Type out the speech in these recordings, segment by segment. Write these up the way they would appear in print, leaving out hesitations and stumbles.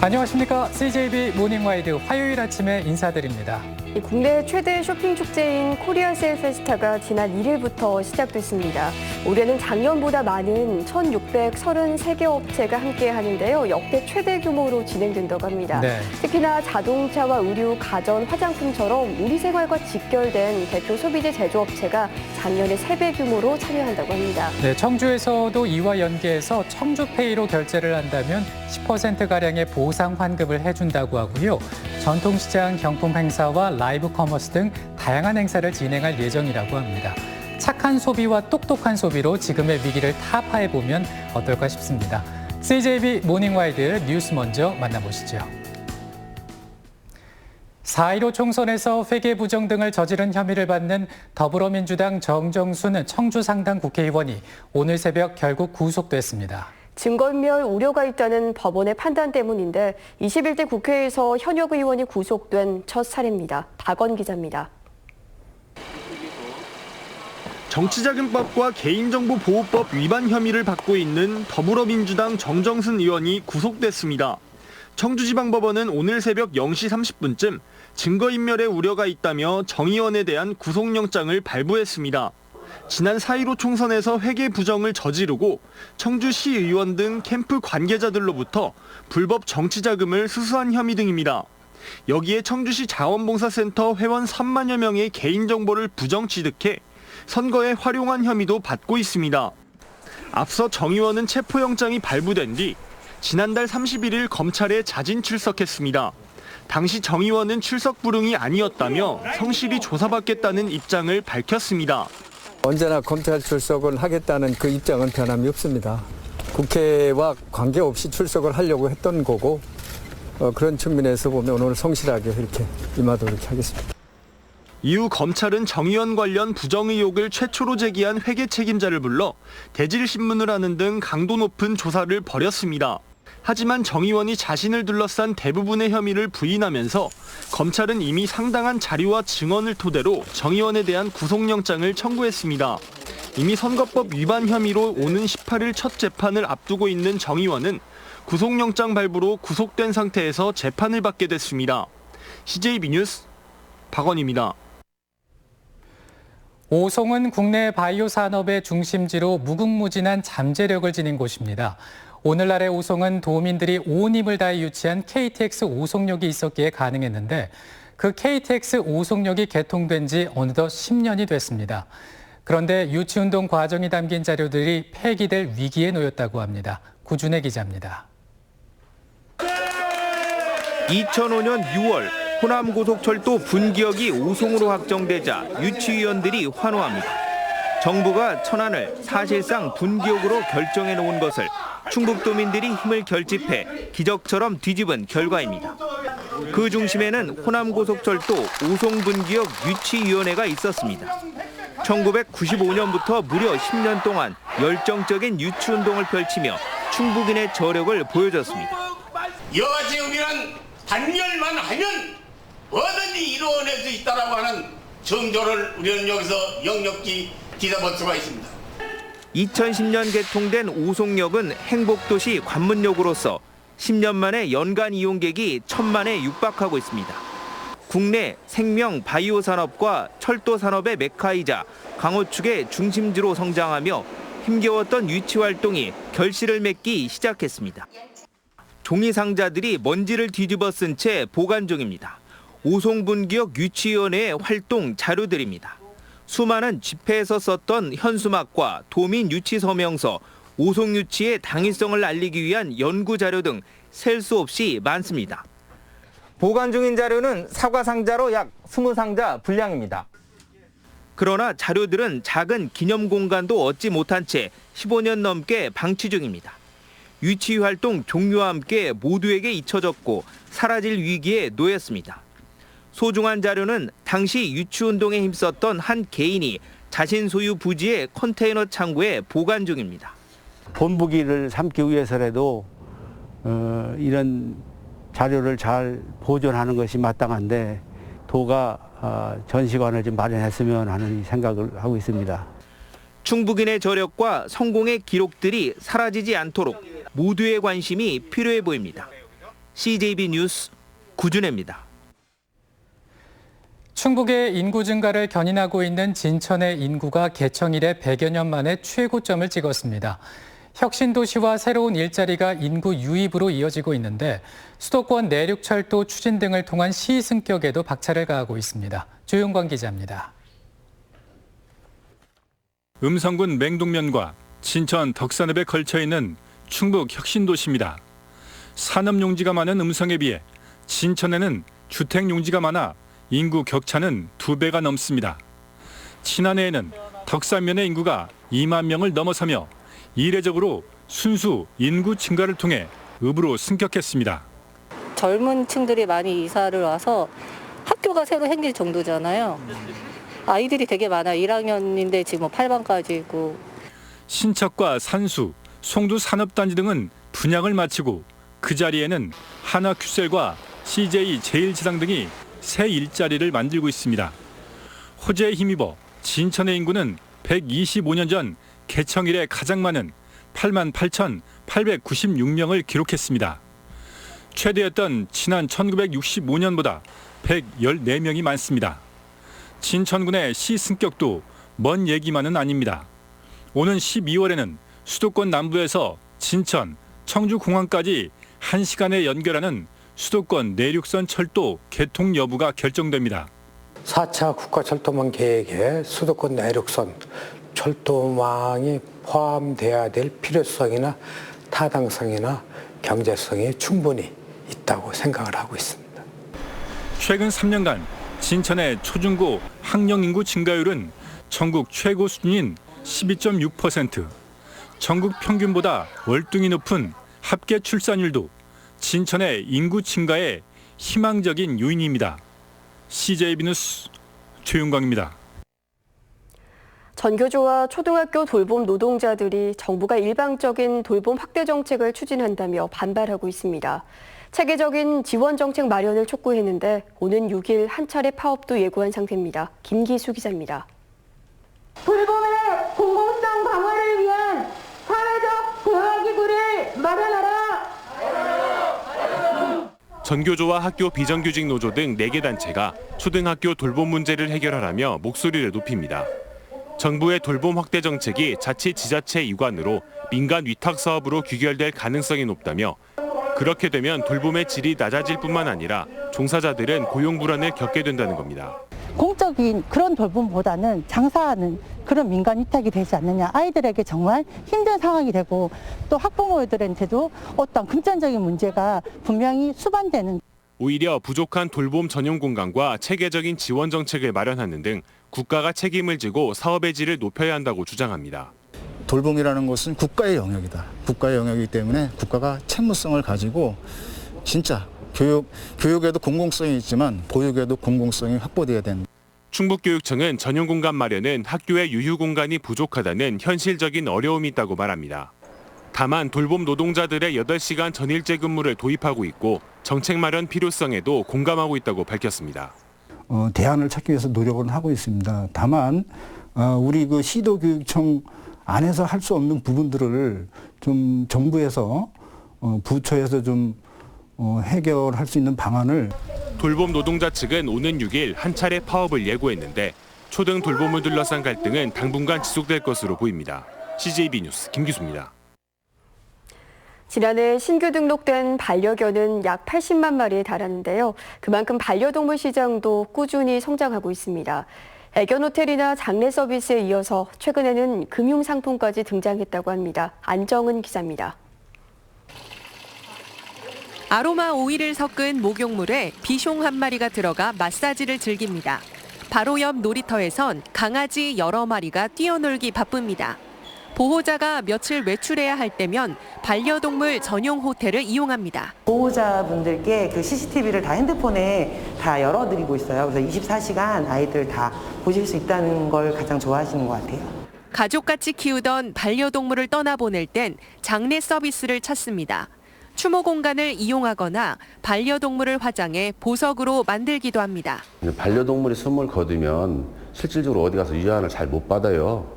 안녕하십니까. CJB 모닝와이드 화요일 아침에 인사드립니다. 국내 최대 쇼핑 축제인 코리아 세일 페스타가 지난 1일부터 시작됐습니다. 올해는 작년보다 많은 1,633개 업체가 함께 하는데요. 역대 최대 규모로 진행된다고 합니다. 네. 특히나 자동차와 의류, 가전, 화장품처럼 우리 생활과 직결된 대표 소비재 제조업체가 작년에 3배 규모로 참여한다고 합니다. 네, 청주에서도 이와 연계해서 청주페이로 결제를 한다면 10%가량의 보상 환급을 해준다고 하고요. 전통시장 경품 행사와 라이브 커머스 등 다양한 행사를 진행할 예정이라고 합니다. 착한 소비와 똑똑한 소비로 지금의 위기를 타파해보면 어떨까 싶습니다. CJB 모닝와이드 뉴스 먼저 만나보시죠. 4.15 총선에서 회계 부정 등을 저지른 혐의를 받는 더불어민주당 정정순 청주상당 국회의원이 오늘 새벽 결국 구속됐습니다. 증거인멸 우려가 있다는 법원의 판단 때문인데 21대 국회에서 현역 의원이 구속된 첫 사례입니다. 박원 기자입니다. 정치자금법과 개인정보보호법 위반 혐의를 받고 있는 더불어민주당 정정순 의원이 구속됐습니다. 청주지방법원은 오늘 새벽 0시 30분쯤 증거인멸의 우려가 있다며 정 의원에 대한 구속영장을 발부했습니다. 지난 4.15 총선에서 회계 부정을 저지르고 청주시 의원 등 캠프 관계자들로부터 불법 정치자금을 수수한 혐의 등입니다. 여기에 청주시 자원봉사센터 회원 3만여 명의 개인정보를 부정 취득해 선거에 활용한 혐의도 받고 있습니다. 앞서 정 의원은 체포영장이 발부된 뒤 지난달 31일 검찰에 자진 출석했습니다. 당시 정 의원은 출석 불응이 아니었다며 성실히 조사받겠다는 입장을 밝혔습니다. 언제나 검찰 출석을 하겠다는 그 입장은 변함이 없습니다. 국회와 관계없이 출석을 하려고 했던 거고 그런 측면에서 보면 오늘 성실하게 이렇게 임하도록 하겠습니다. 이후 검찰은 정 의원 관련 부정 의혹을 최초로 제기한 회계 책임자를 불러 대질신문을 하는 등 강도 높은 조사를 벌였습니다. 하지만 정 의원이 자신을 둘러싼 대부분의 혐의를 부인하면서 검찰은 이미 상당한 자료와 증언을 토대로 정 의원에 대한 구속영장을 청구했습니다. 이미 선거법 위반 혐의로 오는 18일 첫 재판을 앞두고 있는 정 의원은 구속영장 발부로 구속된 상태에서 재판을 받게 됐습니다. CJB 뉴스 박원입니다. 오송은 국내 바이오 산업의 중심지로 무궁무진한 잠재력을 지닌 곳입니다. 오늘날의 오송은 도민들이 온 힘을 다해 유치한 KTX 오송역이 있었기에 가능했는데 그 KTX 오송역이 개통된 지 어느덧 10년이 됐습니다. 그런데 유치운동 과정이 담긴 자료들이 폐기될 위기에 놓였다고 합니다. 구준혜 기자입니다. 2005년 6월 호남고속철도 분기역이 오송으로 확정되자 유치위원들이 환호합니다. 정부가 천안을 사실상 분기역으로 결정해 놓은 것을 충북도민들이 힘을 결집해 기적처럼 뒤집은 결과입니다. 그 중심에는 호남고속철도 오송분기역 유치위원회가 있었습니다. 1995년부터 무려 10년 동안 열정적인 유치운동을 펼치며 충북인의 저력을 보여줬습니다. 여가지 의미는 단열만 하면 뭐든지 이루어낼 수 있다라고 하는 정조를 우리는 여기서 역력히 뒤져볼 수가 있습니다. 2010년 개통된 오송역은 행복도시 관문역으로서 10년 만에 연간 이용객이 1,000만에 육박하고 있습니다. 국내 생명 바이오 산업과 철도 산업의 메카이자 강호축의 중심지로 성장하며 힘겨웠던 유치 활동이 결실을 맺기 시작했습니다. 종이 상자들이 먼지를 뒤집어 쓴 채 보관 중입니다. 오송분기역 유치위원회의 활동 자료들입니다. 수많은 집회에서 썼던 현수막과 도민 유치 서명서, 오송 유치의 당위성을 알리기 위한 연구 자료 등 셀 수 없이 많습니다. 보관 중인 자료는 사과 상자로 약 20상자 분량입니다. 그러나 자료들은 작은 기념 공간도 얻지 못한 채 15년 넘게 방치 중입니다. 유치 활동 종료와 함께 모두에게 잊혀졌고 사라질 위기에 놓였습니다. 소중한 자료는 당시 유치운동에 힘썼던 한 개인이 자신 소유 부지의 컨테이너 창고에 보관 중입니다. 본보기를 삼기 위해서라도 이런 자료를 잘 보존하는 것이 마땅한데 도가 전시관을 좀 마련했으면 하는 생각을 하고 있습니다. 충북인의 저력과 성공의 기록들이 사라지지 않도록 모두의 관심이 필요해 보입니다. CJB 뉴스 구준혜입니다. 충북의 인구 증가를 견인하고 있는 진천의 인구가 개청 이래 100여 년 만에 최고점을 찍었습니다. 혁신도시와 새로운 일자리가 인구 유입으로 이어지고 있는데 수도권 내륙철도 추진 등을 통한 시승격에도 박차를 가하고 있습니다. 조용관 기자입니다. 음성군 맹동면과 진천 덕산읍에 걸쳐 있는 충북 혁신도시입니다. 산업용지가 많은 음성에 비해 진천에는 주택용지가 많아 인구 격차는 2배가 넘습니다. 지난해에는 덕산면의 인구가 2만 명을 넘어서며 이례적으로 순수 인구 증가를 통해 읍으로 승격했습니다. 젊은 층들이 많이 이사를 와서 학교가 새로 생길 정도잖아요. 아이들이 되게 많아요. 1학년인데 지금 8반까지 있고. 신척과 산수, 송두 산업단지 등은 분양을 마치고 그 자리에는 한화큐셀과 CJ 제일지상 등이 새 일자리를 만들고 있습니다. 호재에 힘입어 진천의 인구는 125년 전 개청 이래 가장 많은 88,896명을 기록했습니다. 최대였던 지난 1965년보다 114명이 많습니다. 진천군의 시승격도 먼 얘기만은 아닙니다. 오는 12월에는 수도권 남부에서 진천, 청주공항까지 1시간에 연결하는 수도권 내륙선 철도 개통 여부가 결정됩니다. 4차 국가철도망 계획에 수도권 내륙선 철도망이 포함돼야 될 필요성이나 타당성이나 경제성이 충분히 있다고 생각을 하고 있습니다. 최근 3년간 진천의 초중고 학령 인구 증가율은 전국 최고 수준인 12.6%, 전국 평균보다 월등히 높은 합계 출산율도 진천의 인구 증가의 희망적인 요인입니다. CJB 뉴스 최윤광입니다. 전교조와 초등학교 돌봄 노동자들이 정부가 일방적인 돌봄 확대 정책을 추진한다며 반발하고 있습니다. 체계적인 지원 정책 마련을 촉구했는데 오는 6일 한 차례 파업도 예고한 상태입니다. 김기수 기자입니다. 돌봄의 공공성 강화를 위한 사회적 대화기구를 마련하라. 전교조와 학교 비정규직 노조 등 4개 단체가 초등학교 돌봄 문제를 해결하라며 목소리를 높입니다. 정부의 돌봄 확대 정책이 자치 지자체 이관으로 민간 위탁 사업으로 귀결될 가능성이 높다며 그렇게 되면 돌봄의 질이 낮아질 뿐만 아니라 종사자들은 고용 불안을 겪게 된다는 겁니다. 공적인 그런 돌봄보다는 장사하는 그런 민간 위탁이 되지 않느냐. 아이들에게 정말 힘든 상황이 되고 또 학부모들한테도 어떤 금전적인 문제가 분명히 수반되는. 오히려 부족한 돌봄 전용 공간과 체계적인 지원 정책을 마련하는 등 국가가 책임을 지고 사업의 질을 높여야 한다고 주장합니다. 돌봄이라는 것은 국가의 영역이다. 국가의 영역이기 때문에 국가가 책무성을 가지고 진짜 교육에도 공공성이 있지만 보육에도 공공성이 확보돼야 된다. 충북교육청은 전용 공간 마련은 학교의 유휴 공간이 부족하다는 현실적인 어려움이 있다고 말합니다. 다만 돌봄 노동자들의 8시간 전일제 근무를 도입하고 있고 정책 마련 필요성에도 공감하고 있다고 밝혔습니다. 대안을 찾기 위해서 노력을 하고 있습니다. 다만 우리 그 시도교육청 안에서 할 수 없는 부분들을 좀 정부에서 부처에서 좀 해결할 수 있는 방안을. 돌봄 노동자 측은 오는 6일 한 차례 파업을 예고했는데 초등 돌봄을 둘러싼 갈등은 당분간 지속될 것으로 보입니다. CJB 뉴스 김기수입니다. 지난해 신규 등록된 반려견은 약 80만 마리에 달하는데요. 그만큼 반려동물 시장도 꾸준히 성장하고 있습니다. 애견 호텔이나 장례 서비스에 이어서 최근에는 금융상품까지 등장했다고 합니다. 안정은 기자입니다. 아로마 오일을 섞은 목욕물에 비숑 한 마리가 들어가 마사지를 즐깁니다. 바로 옆 놀이터에선 강아지 여러 마리가 뛰어놀기 바쁩니다. 보호자가 며칠 외출해야 할 때면 반려동물 전용 호텔을 이용합니다. 보호자분들께 그 CCTV를 다 핸드폰에 다 열어드리고 있어요. 그래서 24시간 아이들 다 보실 수 있다는 걸 가장 좋아하시는 것 같아요. 가족같이 키우던 반려동물을 떠나보낼 땐 장례 서비스를 찾습니다. 추모 공간을 이용하거나 반려동물을 화장해 보석으로 만들기도 합니다. 반려동물이 숨을 거두면 실질적으로 어디 가서 유한을 잘 못 받아요.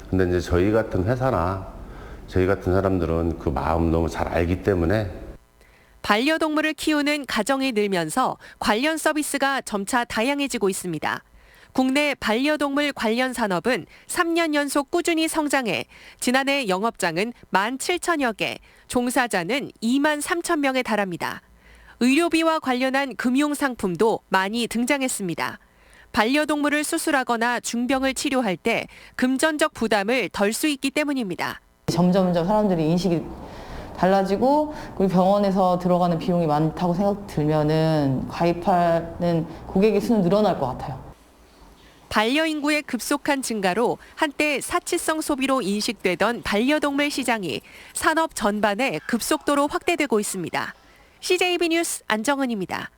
근데 이제 저희 같은 회사나 저희 같은 사람들은 그 마음 너무 잘 알기 때문에. 반려동물을 키우는 가정이 늘면서 관련 서비스가 점차 다양해지고 있습니다. 국내 반려동물 관련 산업은 3년 연속 꾸준히 성장해 지난해 영업장은 17,000여 개, 종사자는 23,000명에 달합니다. 의료비와 관련한 금융상품도 많이 등장했습니다. 반려동물을 수술하거나 중병을 치료할 때 금전적 부담을 덜 수 있기 때문입니다. 점점점 사람들이 인식이 달라지고 우리 병원에서 들어가는 비용이 많다고 생각 들면은 가입하는 고객의 수는 늘어날 것 같아요. 반려인구의 급속한 증가로 한때 사치성 소비로 인식되던 반려동물 시장이 산업 전반에 급속도로 확대되고 있습니다. CJB 뉴스 안정은입니다.